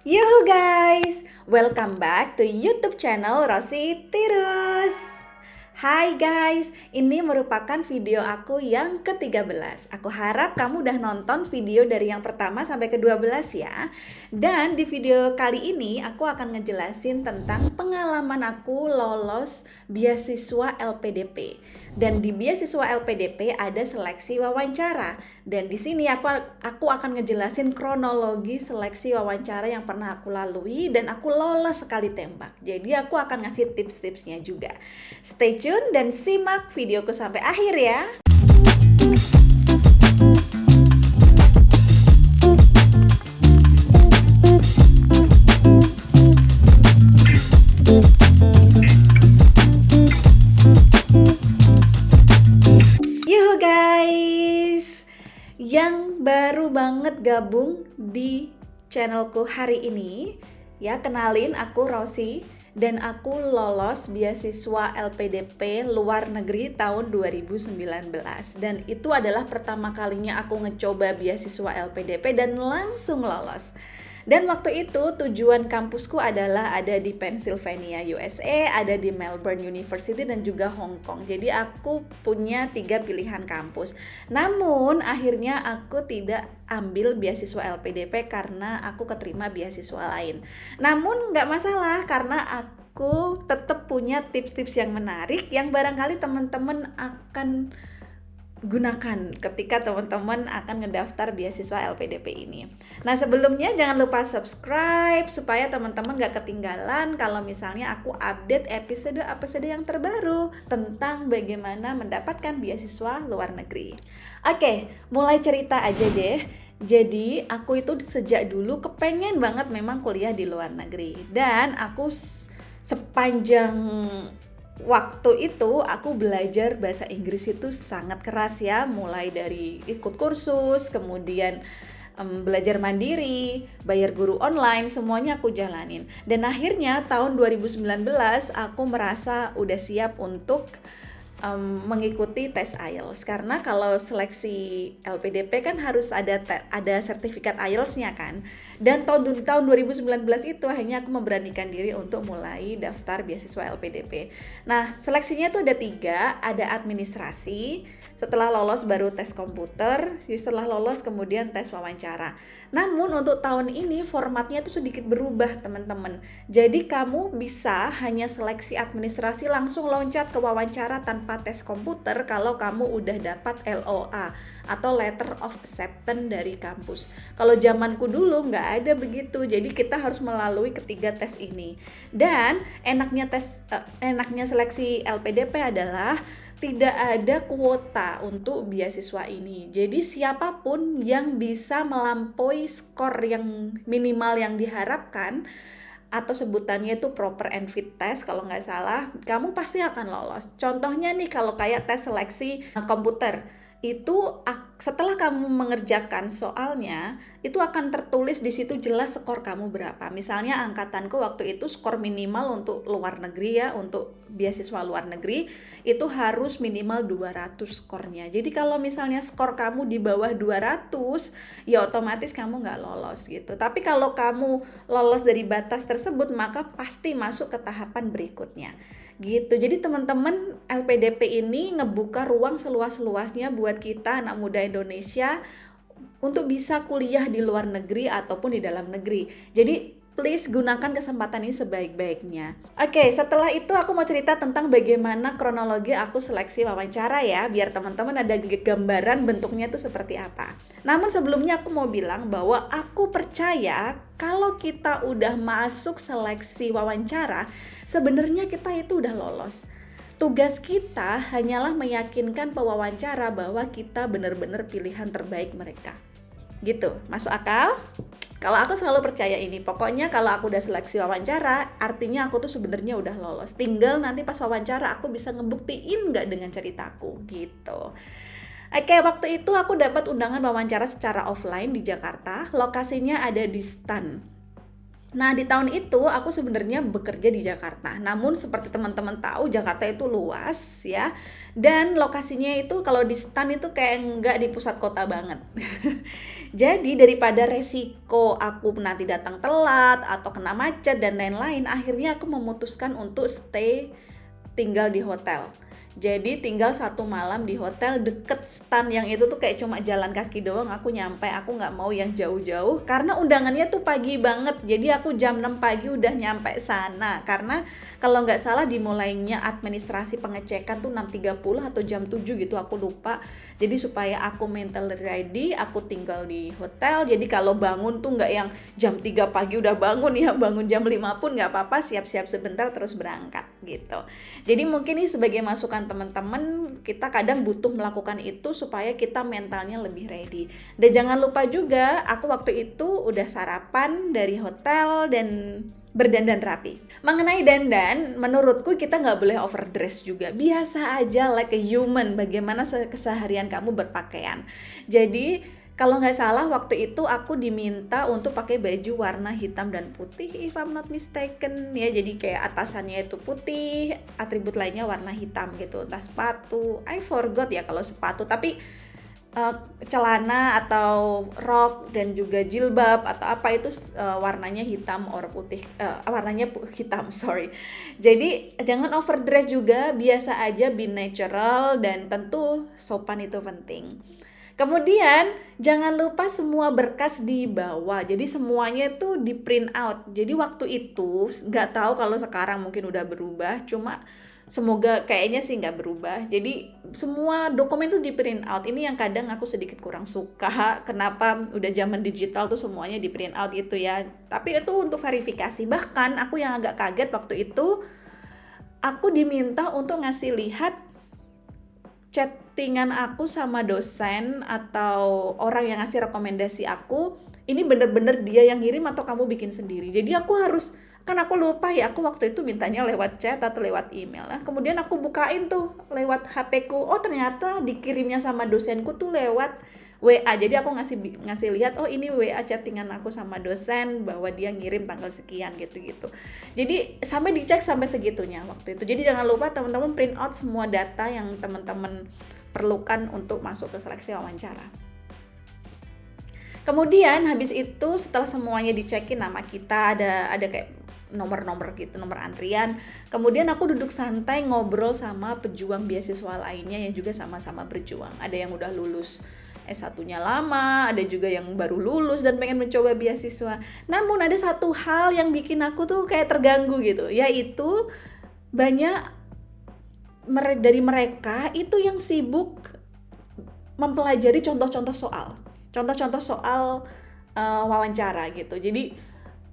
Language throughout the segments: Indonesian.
Yo guys, welcome back to YouTube channel Rosi Tirus. Hai guys, ini merupakan video aku yang ke-13. Aku harap kamu udah nonton video dari yang pertama sampai ke-12 ya. Dan di video kali ini aku akan ngejelasin tentang pengalaman aku lolos beasiswa LPDP. Dan di beasiswa LPDP ada seleksi wawancara. Dan di sini aku akan ngejelasin kronologi seleksi wawancara yang pernah aku lalui dan aku lolos sekali tembak. Jadi aku akan ngasih tips-tipsnya juga. Stay tune dan simak videoku sampai akhir ya. Yuhu guys, yang baru banget gabung di channelku hari ini, ya kenalin aku Rosi dan aku lolos beasiswa LPDP luar negeri tahun 2019 dan itu adalah pertama kalinya aku ngecoba beasiswa LPDP dan langsung lolos. Dan waktu itu tujuan kampusku adalah ada di Pennsylvania, USA, ada di Melbourne University dan juga Hong Kong. Jadi aku punya 3 pilihan kampus. Namun akhirnya aku tidak ambil beasiswa LPDP karena aku keterima beasiswa lain. Namun nggak masalah karena aku tetap punya tips-tips yang menarik yang barangkali teman-teman akan gunakan ketika teman-teman akan ngedaftar beasiswa LPDP ini. Nah sebelumnya jangan lupa subscribe supaya teman-teman gak ketinggalan kalau misalnya aku update episode-episode yang terbaru tentang bagaimana mendapatkan beasiswa luar negeri. Oke, mulai cerita aja deh. Jadi aku itu sejak dulu kepengen banget memang kuliah di luar negeri dan aku sepanjang waktu itu aku belajar bahasa Inggris itu sangat keras ya, mulai dari ikut kursus, kemudian belajar mandiri, bayar guru online, semuanya aku jalanin. Dan akhirnya tahun 2019 aku merasa udah siap untuk mengikuti tes IELTS karena kalau seleksi LPDP kan harus ada sertifikat IELTS-nya kan. Dan tahun 2019 itu akhirnya aku memberanikan diri untuk mulai daftar beasiswa LPDP. Nah, seleksinya tuh ada 3, ada administrasi, setelah lolos baru tes komputer, setelah lolos kemudian tes wawancara. Namun untuk tahun ini formatnya tuh sedikit berubah teman-teman. Jadi kamu bisa hanya seleksi administrasi langsung loncat ke wawancara tanpa tes komputer kalau kamu udah dapat LOA atau Letter of Acceptance dari kampus. Kalau zamanku dulu nggak ada begitu, jadi kita harus melalui ketiga tes ini. Dan enaknya seleksi LPDP adalah tidak ada kuota untuk beasiswa ini. Jadi siapapun yang bisa melampaui skor yang minimal yang diharapkan atau sebutannya itu proper and fit test kalau nggak salah, kamu pasti akan lolos. Contohnya nih kalau kayak tes seleksi komputer, itu setelah kamu mengerjakan soalnya, itu akan tertulis di situ jelas skor kamu berapa. Misalnya angkatanku waktu itu skor minimal untuk luar negeri ya, untuk beasiswa luar negeri itu harus minimal 200 skornya. Jadi kalau misalnya skor kamu di bawah 200, ya otomatis kamu nggak lolos gitu. Tapi kalau kamu lolos dari batas tersebut, maka pasti masuk ke tahapan berikutnya gitu. Jadi teman-teman, LPDP ini ngebuka ruang seluas-luasnya buat kita anak muda Indonesia untuk bisa kuliah di luar negeri ataupun di dalam negeri. Jadi please gunakan kesempatan ini sebaik-baiknya. Oke, setelah itu aku mau cerita tentang bagaimana kronologi aku seleksi wawancara ya, biar teman-teman ada gambaran bentuknya itu seperti apa. Namun sebelumnya aku mau bilang bahwa aku percaya kalau kita udah masuk seleksi wawancara, sebenarnya kita itu udah lolos. Tugas kita hanyalah meyakinkan pewawancara bahwa kita benar-benar pilihan terbaik mereka. Gitu, masuk akal? Kalau aku selalu percaya ini, pokoknya kalau aku udah seleksi wawancara, artinya aku tuh sebenarnya udah lolos. Tinggal nanti pas wawancara aku bisa ngebuktiin nggak dengan ceritaku, gitu. Oke, waktu itu aku dapat undangan wawancara secara offline di Jakarta, lokasinya ada di STAN. Nah, di tahun itu aku sebenarnya bekerja di Jakarta. Namun seperti teman-teman tahu, Jakarta itu luas ya. Dan lokasinya itu kalau di stan itu kayak nggak di pusat kota banget. Jadi daripada resiko aku nanti datang telat atau kena macet dan lain-lain, akhirnya aku memutuskan untuk tinggal di hotel. Jadi tinggal 1 malam di hotel deket stan yang itu tuh kayak cuma jalan kaki doang aku nyampe. Aku nggak mau yang jauh-jauh karena undangannya tuh pagi banget. Jadi aku jam 6 pagi udah nyampe sana. Karena kalau nggak salah dimulainya administrasi pengecekan tuh 6.30 atau jam 7 gitu, aku lupa. Jadi supaya aku mental ready, aku tinggal di hotel. Jadi kalau bangun tuh nggak yang jam 3 pagi udah bangun ya, bangun jam 5 pun nggak apa-apa, siap-siap sebentar terus berangkat gitu. Jadi mungkin ini sebagai masukan teman-teman, kita kadang butuh melakukan itu supaya kita mentalnya lebih ready. Dan jangan lupa juga, aku waktu itu udah sarapan dari hotel dan berdandan rapi. Mengenai dandan, menurutku kita nggak boleh overdress juga. Biasa aja like a human, bagaimana keseharian kamu berpakaian. Jadi kalau nggak salah waktu itu aku diminta untuk pakai baju warna hitam dan putih, if I'm not mistaken ya. Jadi kayak atasannya itu putih, atribut lainnya warna hitam gitu. Entah sepatu, I forgot ya kalau sepatu. Tapi celana atau rok dan juga jilbab atau apa itu warnanya hitam or putih, warnanya hitam, sorry. Jadi jangan overdress juga, biasa aja, be natural, dan tentu sopan itu penting. Kemudian jangan lupa semua berkas dibawa. Jadi semuanya itu di print out. Jadi waktu itu nggak tahu kalau sekarang mungkin udah berubah. Cuma semoga kayaknya sih nggak berubah. Jadi semua dokumen tuh di print out. Ini yang kadang aku sedikit kurang suka. Kenapa udah zaman digital tuh semuanya di print out gitu ya. Tapi itu untuk verifikasi. Bahkan aku yang agak kaget waktu itu, aku diminta untuk ngasih lihat chattingan aku sama dosen atau orang yang ngasih rekomendasi aku, ini bener-bener dia yang ngirim atau kamu bikin sendiri. Jadi aku harus, kan aku lupa ya, aku waktu itu mintanya lewat chat atau lewat email. Nah, kemudian aku bukain tuh lewat HP ku, oh ternyata dikirimnya sama dosenku tuh lewat WA. Jadi aku ngasih lihat, oh ini WA chattingan aku sama dosen bahwa dia ngirim tanggal sekian gitu-gitu. Jadi sampai dicek sampai segitunya waktu itu. Jadi jangan lupa teman-teman print out semua data yang teman-teman perlukan untuk masuk ke seleksi wawancara. Kemudian habis itu setelah semuanya dicekin, nama kita ada kayak nomor-nomor gitu, nomor antrian. Kemudian aku duduk santai ngobrol sama pejuang beasiswa lainnya yang juga sama-sama berjuang. Ada yang udah lulus S1-nya lama, ada juga yang baru lulus dan pengen mencoba beasiswa. Namun ada satu hal yang bikin aku tuh kayak terganggu gitu, yaitu banyak dari mereka itu yang sibuk mempelajari contoh-contoh soal wawancara gitu. Jadi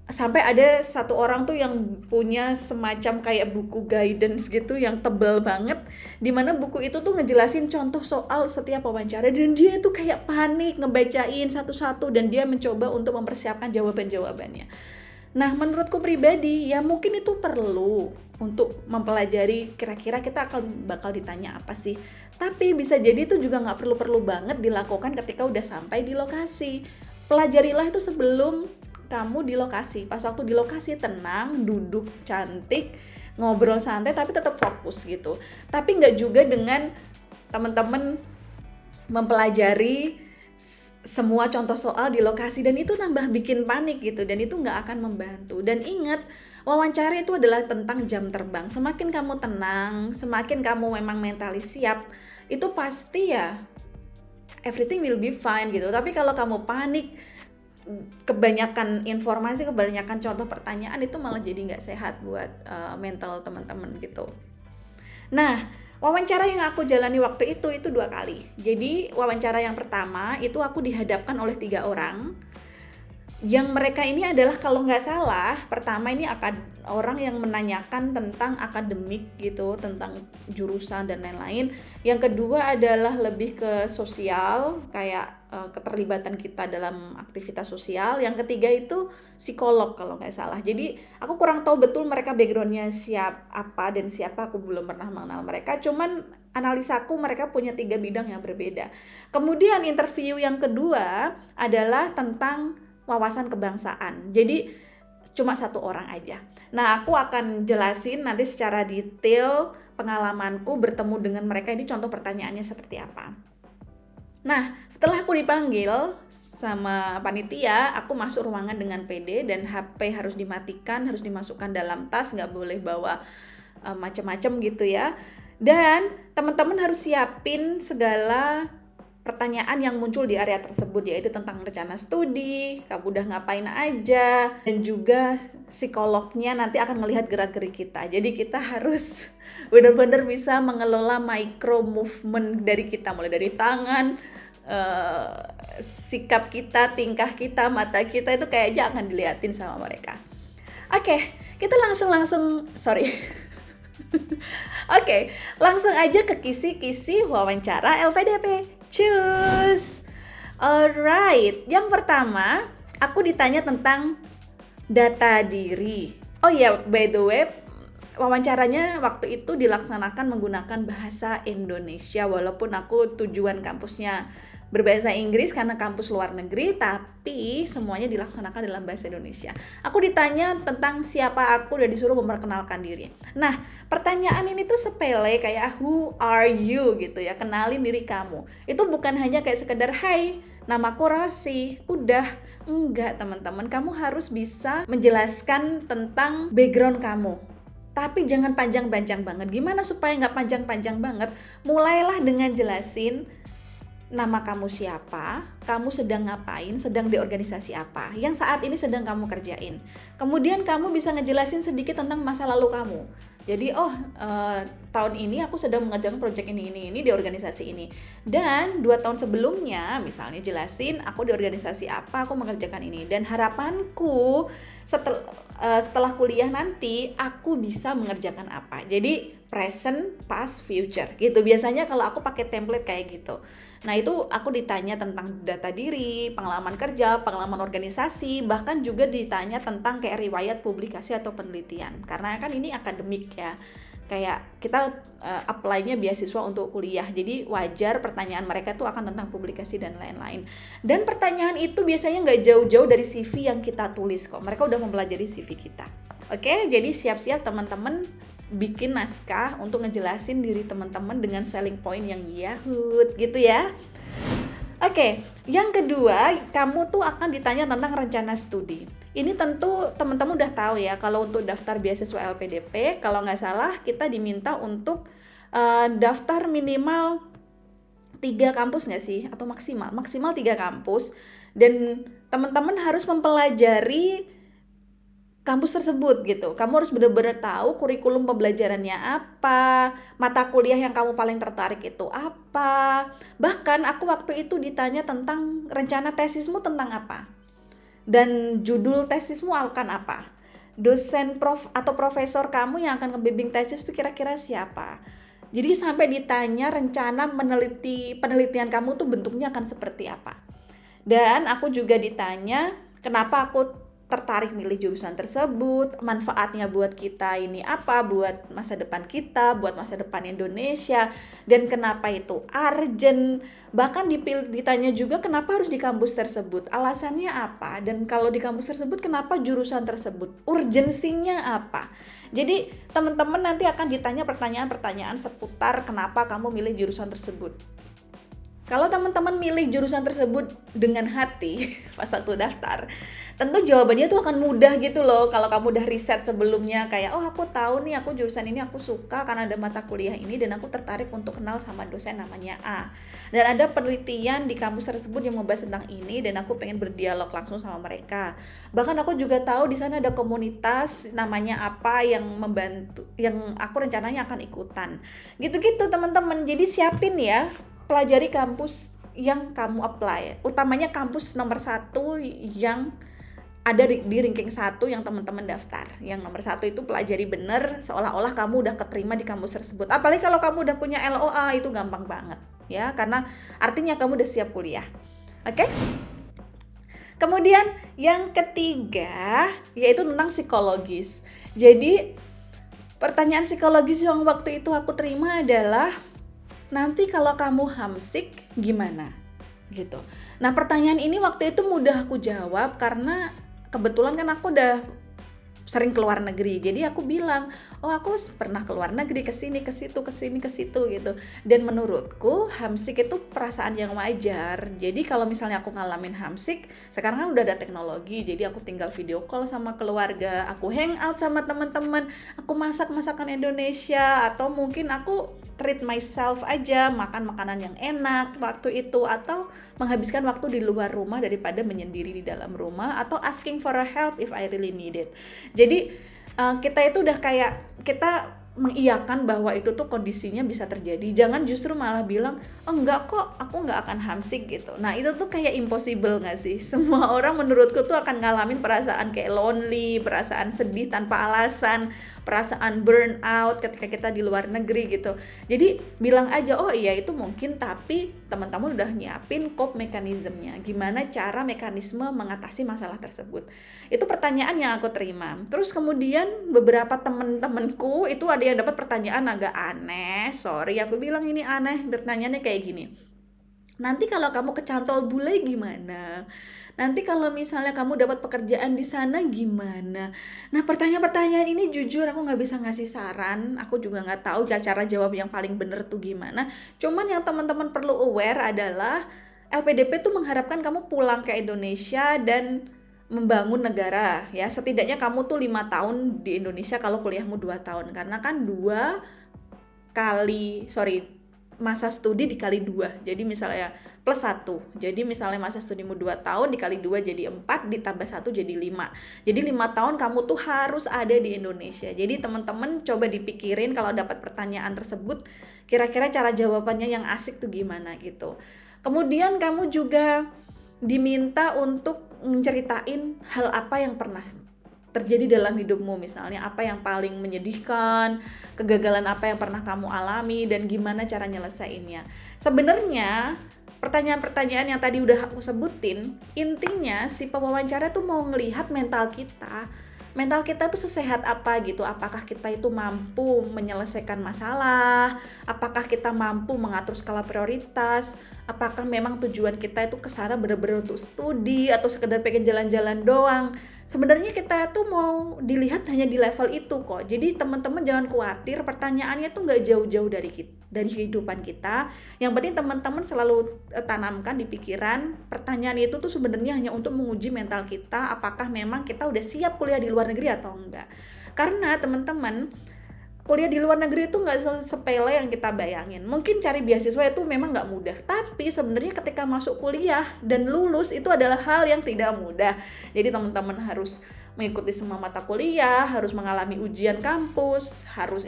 sampai ada satu orang tuh yang punya semacam kayak buku guidance gitu yang tebal banget, dimana buku itu tuh ngejelasin contoh soal setiap wawancara dan dia tuh kayak panik ngebacain satu-satu dan dia mencoba untuk mempersiapkan jawaban-jawabannya. Nah, menurutku pribadi ya mungkin itu perlu untuk mempelajari kira-kira kita bakal ditanya apa sih. Tapi bisa jadi itu juga nggak perlu-perlu banget dilakukan ketika udah sampai di lokasi. Pelajarilah itu sebelum kamu di lokasi. Pas waktu di lokasi tenang, duduk cantik, ngobrol santai tapi tetap fokus gitu. Tapi nggak juga dengan teman-teman mempelajari semua contoh soal di lokasi dan itu nambah bikin panik gitu dan itu nggak akan membantu. Dan ingat, wawancara itu adalah tentang jam terbang. Semakin kamu tenang, semakin kamu memang mentalis siap, itu pasti ya everything will be fine gitu. Tapi kalau kamu panik, kebanyakan informasi, kebanyakan contoh pertanyaan, itu malah jadi nggak sehat buat mental teman-teman gitu. Nah, wawancara yang aku jalani waktu itu 2 kali. Jadi wawancara yang pertama itu aku dihadapkan oleh 3 orang. Yang mereka ini adalah kalau nggak salah, pertama ini orang yang menanyakan tentang akademik gitu, tentang jurusan dan lain-lain. Yang kedua adalah lebih ke sosial, kayak keterlibatan kita dalam aktivitas sosial. Yang ketiga itu psikolog kalau nggak salah. Jadi aku kurang tahu betul mereka backgroundnya apa dan siapa, aku belum pernah mengenal mereka. Cuman analisaku mereka punya 3 bidang yang berbeda. Kemudian interview yang kedua adalah tentang wawasan kebangsaan. Jadi cuma satu orang aja. Nah, aku akan jelasin nanti secara detail pengalamanku bertemu dengan mereka, ini contoh pertanyaannya seperti apa. Nah, setelah aku dipanggil sama panitia, aku masuk ruangan dengan PD dan HP harus dimatikan, harus dimasukkan dalam tas, nggak boleh bawa macam-macam gitu ya. Dan teman-teman harus siapin segala pertanyaan yang muncul di area tersebut, yaitu tentang rencana studi, kamu udah ngapain aja, dan juga psikolognya nanti akan melihat gerak-gerik kita. Jadi kita harus benar-benar bisa mengelola micro movement dari kita, mulai dari tangan, sikap kita, tingkah kita, mata kita, itu kayaknya akan dilihatin sama mereka. Oke, kita langsung sorry. Oke, langsung aja ke kisi-kisi wawancara LPDP. Cus. Alright, yang pertama aku ditanya tentang data diri. Oh iya, by the way, wawancaranya waktu itu dilaksanakan menggunakan bahasa Indonesia, walaupun aku tujuan kampusnya berbahasa Inggris karena kampus luar negeri, tapi semuanya dilaksanakan dalam bahasa Indonesia. Aku ditanya tentang siapa aku dan disuruh memperkenalkan diri. Nah, pertanyaan ini tuh sepele, kayak who are you gitu ya, kenalin diri kamu. Itu bukan hanya kayak sekedar hai, namaku Rosi, udah. Enggak teman-teman, kamu harus bisa menjelaskan tentang background kamu. Tapi jangan panjang-panjang banget. Gimana supaya nggak panjang-panjang banget? Mulailah dengan jelasin nama kamu siapa, kamu sedang ngapain, sedang di organisasi apa, yang saat ini sedang kamu kerjain. Kemudian kamu bisa ngejelasin sedikit tentang masa lalu kamu. Jadi, tahun ini aku sedang mengerjakan proyek ini di organisasi ini. Dan 2 tahun sebelumnya, misalnya jelasin aku di organisasi apa, aku mengerjakan ini. Dan harapanku setelah kuliah nanti, aku bisa mengerjakan apa. Jadi, present, past, future gitu. Biasanya kalau aku pakai template kayak gitu. Nah, itu aku ditanya tentang data diri, pengalaman kerja, pengalaman organisasi, bahkan juga ditanya tentang kayak riwayat publikasi atau penelitian. Karena kan ini akademik ya. Kayak kita apply-nya beasiswa untuk kuliah. Jadi wajar pertanyaan mereka tuh akan tentang publikasi dan lain-lain. Dan pertanyaan itu biasanya nggak jauh-jauh dari CV yang kita tulis kok. Mereka udah mempelajari CV kita. Oke, jadi siap-siap teman-teman bikin naskah untuk ngejelasin diri teman-teman dengan selling point yang yahut gitu ya. Oke, yang kedua, kamu tuh akan ditanya tentang rencana studi. Ini tentu teman-teman udah tahu ya, kalau untuk daftar beasiswa LPDP, kalau nggak salah kita diminta untuk daftar minimal 3 kampus nggak sih? Atau maksimal 3 kampus. Dan teman-teman harus mempelajari kampus tersebut gitu. Kamu harus benar-benar tahu kurikulum pembelajarannya apa, mata kuliah yang kamu paling tertarik itu apa. Bahkan aku waktu itu ditanya tentang rencana tesismu tentang apa. Dan judul tesismu akan apa. Dosen atau profesor kamu yang akan ngebimbing tesis itu kira-kira siapa. Jadi sampai ditanya rencana penelitian kamu tuh bentuknya akan seperti apa. Dan aku juga ditanya kenapa aku tertarik milih jurusan tersebut, manfaatnya buat kita ini apa, buat masa depan kita, buat masa depan Indonesia, dan kenapa itu urgent. Bahkan ditanya juga kenapa harus di kampus tersebut, alasannya apa, dan kalau di kampus tersebut kenapa jurusan tersebut, urgensinya apa. Jadi teman-teman nanti akan ditanya pertanyaan-pertanyaan seputar kenapa kamu milih jurusan tersebut. Kalau teman-teman milih jurusan tersebut dengan hati pas waktu daftar, tentu jawabannya tuh akan mudah gitu loh. Kalau kamu udah riset sebelumnya kayak, oh aku tahu nih aku jurusan ini aku suka karena ada mata kuliah ini dan aku tertarik untuk kenal sama dosen namanya A. Dan ada penelitian di kampus tersebut yang membahas tentang ini dan aku pengen berdialog langsung sama mereka. Bahkan aku juga tahu di sana ada komunitas namanya apa yang membantu, yang aku rencananya akan ikutan. Gitu-gitu teman-teman. Jadi siapin ya. Pelajari kampus yang kamu apply, utamanya kampus nomor 1 yang ada di ranking 1 yang teman-teman daftar. Yang nomor 1 itu pelajari bener seolah-olah kamu udah keterima di kampus tersebut. Apalagi kalau kamu udah punya LOA, itu gampang banget ya, karena artinya kamu udah siap kuliah. Oke? Kemudian yang ketiga yaitu tentang psikologis. Jadi pertanyaan psikologis yang waktu itu aku terima adalah, nanti kalau kamu homesick gimana? Gitu. Nah, pertanyaan ini waktu itu mudah aku jawab karena kebetulan kan aku udah sering keluar negeri. Jadi aku bilang, oh aku pernah keluar negeri, ke sini, ke situ, ke sini, ke situ gitu. Dan menurutku homesick itu perasaan yang wajar. Jadi kalau misalnya aku ngalamin homesick, sekarang kan udah ada teknologi. Jadi aku tinggal video call sama keluarga, aku hangout sama teman-teman, aku masak masakan Indonesia, atau mungkin aku treat myself aja, makan makanan yang enak waktu itu, atau menghabiskan waktu di luar rumah daripada menyendiri di dalam rumah, atau asking for a help if I really need it. Jadi kita itu udah kayak kita mengiyakan bahwa itu tuh kondisinya bisa terjadi. Jangan justru malah bilang, oh enggak kok, aku nggak akan homesick gitu. Nah itu tuh kayak impossible nggak sih? Semua orang menurutku tuh akan ngalamin perasaan kayak lonely, perasaan sedih tanpa alasan, perasaan burnout ketika kita di luar negeri gitu. Jadi bilang aja, oh iya itu mungkin, tapi teman-teman udah nyiapin cope mekanismenya. Gimana cara mekanisme mengatasi masalah tersebut. Itu pertanyaan yang aku terima. Terus kemudian beberapa teman-temanku itu ada yang dapat pertanyaan agak aneh. Sorry, aku bilang ini aneh. Pertanyaannya kayak gini. Nanti kalau kamu kecantol bule gimana? Nanti kalau misalnya kamu dapat pekerjaan di sana gimana? Nah pertanyaan-pertanyaan ini jujur aku nggak bisa ngasih saran. Aku juga nggak tahu cara jawab yang paling bener tuh gimana. Cuman yang teman-teman perlu aware adalah LPDP tuh mengharapkan kamu pulang ke Indonesia dan membangun negara ya. Setidaknya kamu tuh 5 tahun di Indonesia kalau kuliahmu 2 tahun. Karena kan masa studi dikali 2, jadi misalnya plus 1, jadi misalnya masa studimu 2 tahun dikali 2 jadi 4, ditambah 1 jadi 5, jadi 5 tahun kamu tuh harus ada di Indonesia. Jadi teman-teman coba dipikirin kalau dapat pertanyaan tersebut, kira-kira cara jawabannya yang asik tuh gimana gitu. Kemudian kamu juga diminta untuk menceritain hal apa yang pernah terjadi dalam hidupmu, misalnya apa yang paling menyedihkan, kegagalan apa yang pernah kamu alami, dan gimana cara nyelesainnya. Sebenarnya pertanyaan-pertanyaan yang tadi udah aku sebutin, intinya si pewawancara tuh mau ngelihat mental kita tuh sesehat apa gitu. Apakah kita itu mampu menyelesaikan masalah, apakah kita mampu mengatur skala prioritas, apakah memang tujuan kita itu kesana bener-bener untuk studi atau sekedar pengen jalan-jalan doang. Sebenarnya kita tuh mau dilihat hanya di level itu kok. Jadi teman-teman jangan khawatir, pertanyaannya tuh nggak jauh-jauh dari kehidupan kita. Yang penting teman-teman selalu tanamkan di pikiran, pertanyaan itu tuh sebenarnya hanya untuk menguji mental kita, apakah memang kita udah siap kuliah di luar negeri atau enggak. Karena teman-teman, kuliah di luar negeri itu nggak sepele yang kita bayangin. Mungkin cari beasiswa itu memang nggak mudah, tapi sebenarnya ketika masuk kuliah dan lulus itu adalah hal yang tidak mudah. Jadi teman-teman harus mengikuti semua mata kuliah, harus mengalami ujian kampus, harus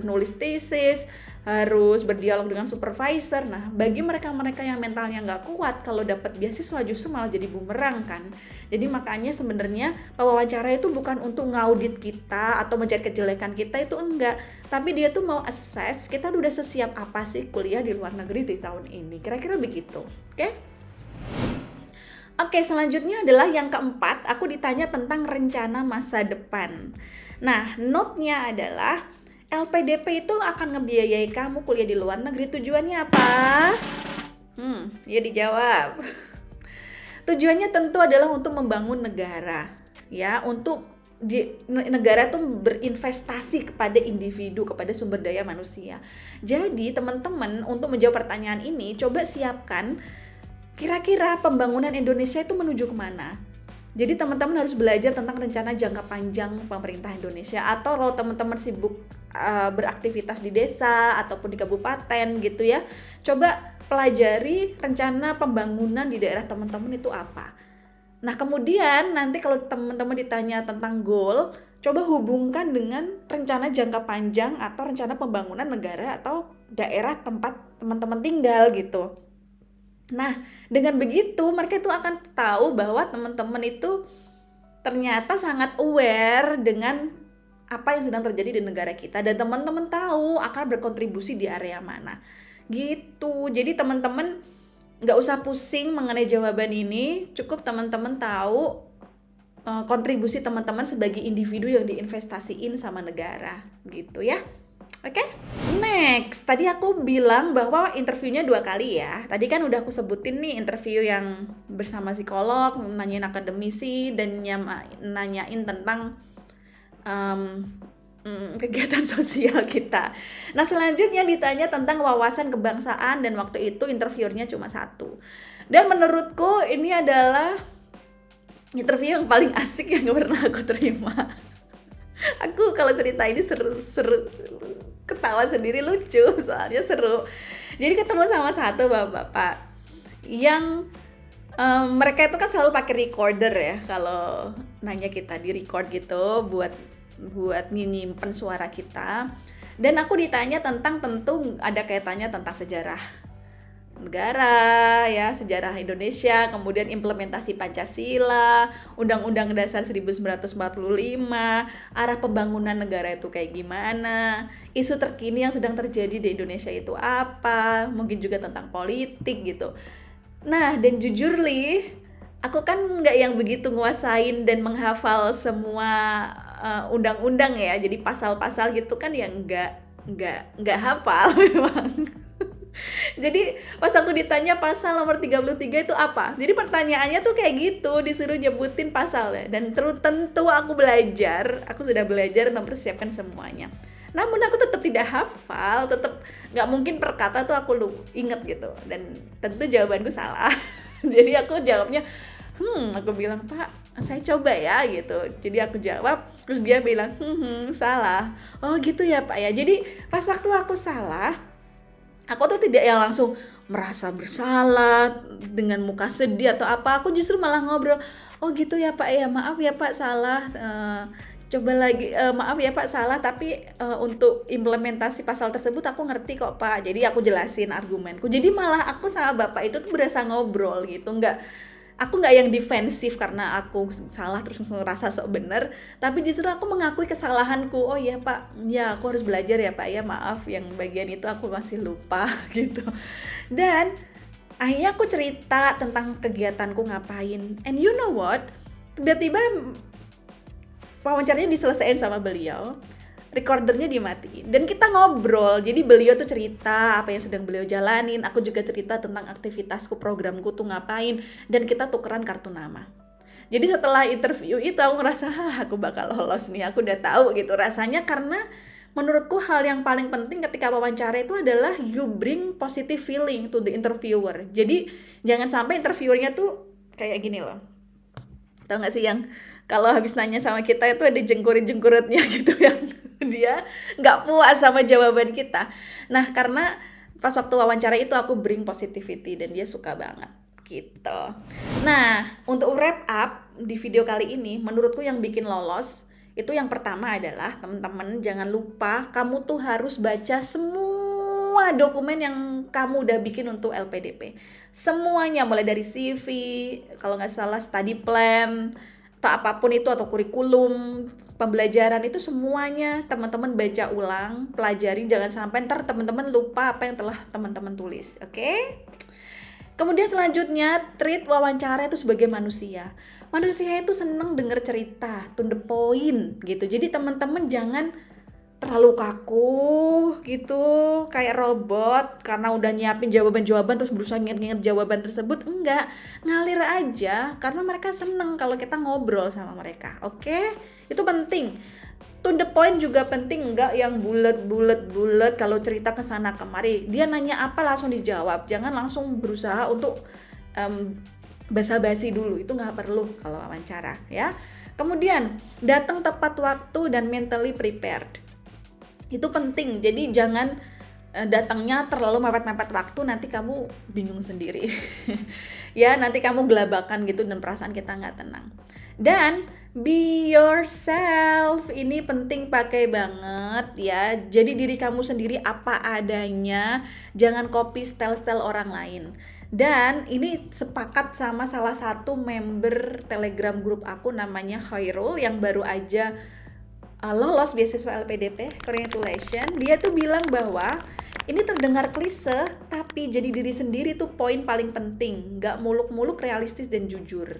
nulis tesis, harus berdialog dengan supervisor. Nah, bagi mereka-mereka yang mentalnya nggak kuat, kalau dapat beasiswa justru malah jadi bumerang kan. Jadi makanya sebenarnya wawancara itu bukan untuk ngaudit kita atau mencari kejelekan kita, itu enggak. Tapi dia tuh mau assess kita tuh udah sesiap apa sih kuliah di luar negeri di tahun ini. Kira-kira begitu, oke? Oke, selanjutnya adalah yang keempat, aku ditanya tentang rencana masa depan. Nah, note-nya adalah LPDP itu akan ngebiayai kamu kuliah di luar negeri. Tujuannya apa? Ya dijawab. Tujuannya tentu adalah untuk membangun negara, ya, untuk negara tuh berinvestasi kepada individu, kepada sumber daya manusia. Jadi teman-teman untuk menjawab pertanyaan ini, coba siapkan kira-kira pembangunan Indonesia itu menuju kemana? Jadi teman-teman harus belajar tentang rencana jangka panjang pemerintah Indonesia. Atau kalau teman-teman sibuk beraktivitas di desa ataupun di kabupaten gitu ya, coba pelajari rencana pembangunan di daerah teman-teman itu apa. Nah kemudian nanti kalau teman-teman ditanya tentang goal, coba hubungkan dengan rencana jangka panjang atau rencana pembangunan negara atau daerah tempat teman-teman tinggal gitu. Nah, dengan begitu mereka itu akan tahu bahwa teman-teman itu ternyata sangat aware dengan apa yang sedang terjadi di negara kita, dan teman-teman tahu akan berkontribusi di area mana. Gitu. Jadi teman-teman nggak usah pusing mengenai jawaban ini, cukup teman-teman tahu kontribusi teman-teman sebagai individu yang diinvestasiin sama negara, gitu ya. Oke, next. Tadi aku bilang bahwa interviewnya 2 kali ya. Tadi kan udah aku sebutin nih interview yang bersama psikolog, nanyain akademisi, dan nanyain tentang kegiatan sosial kita. Nah, selanjutnya ditanya tentang wawasan kebangsaan dan waktu itu interviewernya cuma satu. Dan menurutku ini adalah interview yang paling asik yang pernah aku terima. Aku kalau cerita ini seru, ketawa sendiri, lucu, soalnya seru. Jadi ketemu sama satu bapak-bapak yang mereka itu kan selalu pakai recorder ya, kalau nanya kita di record gitu buat nyimpen suara kita. Dan aku ditanya tentang, tentu ada kaitannya tentang sejarah negara ya, sejarah Indonesia, kemudian implementasi Pancasila, Undang-Undang Dasar 1945, arah pembangunan negara itu kayak gimana, isu terkini yang sedang terjadi di Indonesia itu apa, mungkin juga tentang politik gitu. Nah, dan jujur Li, aku kan nggak yang begitu nguasain dan menghafal semua undang-undang ya, jadi pasal-pasal gitu kan yang nggak hafal memang. Jadi pas aku ditanya pasal nomor 33 itu apa? Jadi pertanyaannya tuh kayak gitu, disuruh nyebutin pasalnya. Dan tentu aku sudah belajar mempersiapkan semuanya. Namun aku tetap tidak hafal, tetap nggak mungkin per kata tuh aku inget gitu. Dan tentu jawabanku salah. Jadi aku jawabnya, aku bilang, Pak, saya coba ya gitu. Jadi aku jawab, terus dia bilang, salah. Oh gitu ya Pak ya. Jadi pas waktu aku salah, aku tuh tidak yang langsung merasa bersalah dengan muka sedih atau apa. Aku justru malah ngobrol, oh gitu ya Pak ya, maaf ya Pak salah, coba lagi, maaf ya Pak salah, tapi untuk implementasi pasal tersebut aku ngerti kok Pak. Jadi aku jelasin argumenku. Jadi malah aku sama bapak itu tuh berasa ngobrol gitu, aku nggak yang defensif karena aku salah terus ngerasa sok bener, tapi justru aku mengakui kesalahanku. Oh iya Pak, ya aku harus belajar ya Pak ya, maaf yang bagian itu aku masih lupa gitu. Dan akhirnya aku cerita tentang kegiatanku ngapain, and you know what, tiba-tiba wawancaranya diselesaikan sama beliau, recordernya dimatiin, dan kita ngobrol. Jadi beliau tuh cerita apa yang sedang beliau jalanin, aku juga cerita tentang aktivitasku, programku tuh ngapain, dan kita tukeran kartu nama. Jadi setelah interview itu aku ngerasa, aku bakal lolos nih, aku udah tahu gitu rasanya. Karena menurutku hal yang paling penting ketika wawancara itu adalah you bring positive feeling to the interviewer. Jadi jangan sampai interviewernya tuh kayak gini loh, tau gak sih yang kalau habis nanya sama kita itu ada jengkurit-jengkuritnya gitu, yang dia nggak puas sama jawaban kita. Nah, karena pas waktu wawancara itu aku bring positivity dan dia suka banget gitu. Nah, untuk wrap up di video kali ini, menurutku yang bikin lolos itu yang pertama adalah, teman-teman jangan lupa kamu tuh harus baca semua dokumen yang kamu udah bikin untuk LPDP. Semuanya, mulai dari CV, kalau nggak salah study plan, atau apapun itu, atau kurikulum pembelajaran, itu semuanya teman-teman baca ulang, pelajarin, jangan sampai ntar teman-teman lupa apa yang telah teman-teman tulis, oke? Kemudian selanjutnya, treat wawancara itu sebagai manusia. Manusia itu seneng denger cerita, to the point gitu. Jadi teman-teman jangan terlalu kaku gitu, kayak robot, karena udah nyiapin jawaban-jawaban terus berusaha nginget-nginget jawaban tersebut. Enggak, ngalir aja, karena mereka seneng kalau kita ngobrol sama mereka, oke? Itu penting. To the point juga penting, enggak yang bulet kalau cerita ke sana kemari. Dia nanya apa langsung dijawab, jangan langsung berusaha untuk basa-basi dulu, itu nggak perlu kalau wawancara ya. Kemudian datang tepat waktu dan mentally prepared. Itu penting, jadi jangan datangnya terlalu mepet-mepet waktu, nanti kamu bingung sendiri. Ya, nanti kamu gelabakan gitu dan perasaan kita nggak tenang. Dan be yourself, ini penting pakai banget ya. Jadi diri kamu sendiri apa adanya, jangan copy style-style orang lain. Dan ini sepakat sama salah satu member Telegram grup aku, namanya Khairul, yang baru aja lolos beasiswa LPDP, congratulations. Dia tuh bilang bahwa ini terdengar klise, tapi jadi diri sendiri tuh poin paling penting. Gak muluk-muluk, realistis dan jujur.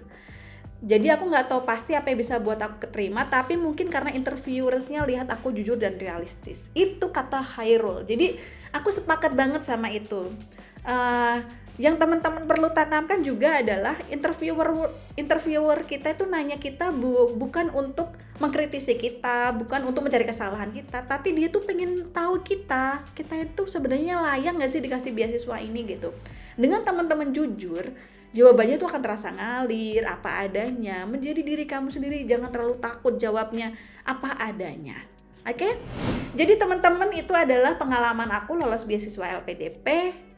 Jadi aku gak tahu pasti apa yang bisa buat aku keterima, tapi mungkin karena interviewersnya lihat aku jujur dan realistis. Itu kata Khairul. Jadi aku sepakat banget sama itu. Yang teman-teman perlu tanamkan juga adalah interviewer kita itu nanya kita bukan untuk mengkritisi kita, bukan untuk mencari kesalahan kita, tapi dia tuh pengen tahu kita itu sebenarnya layak nggak sih dikasih beasiswa ini gitu. Dengan teman-teman jujur, jawabannya tuh akan terasa ngalir, apa adanya, menjadi diri kamu sendiri, jangan terlalu takut jawabnya apa adanya. Oke? Jadi teman-teman, itu adalah pengalaman aku lolos beasiswa LPDP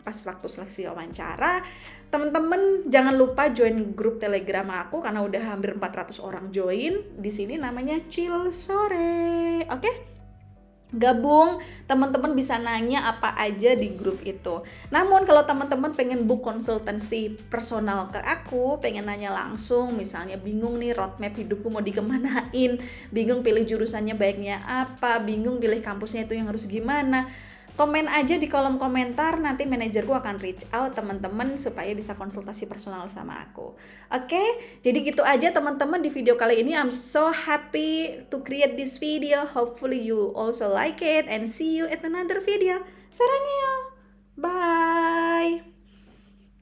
pas waktu seleksi wawancara. Teman-teman jangan lupa join grup Telegram aku karena udah hampir 400 orang join. Di sini namanya Chill Sore. Oke? Gabung, teman-teman bisa nanya apa aja di grup itu. Namun kalau teman-teman pengen book konsultasi personal ke aku, pengen nanya langsung, misalnya bingung nih roadmap hidupku mau dikemanain, bingung pilih jurusannya baiknya apa, bingung pilih kampusnya itu yang harus gimana, komen aja di kolom komentar, nanti manajerku akan reach out teman-teman supaya bisa konsultasi personal sama aku. Oke, jadi gitu aja teman-teman di video kali ini. I'm so happy to create this video. Hopefully you also like it and see you at another video. Sarannya, bye!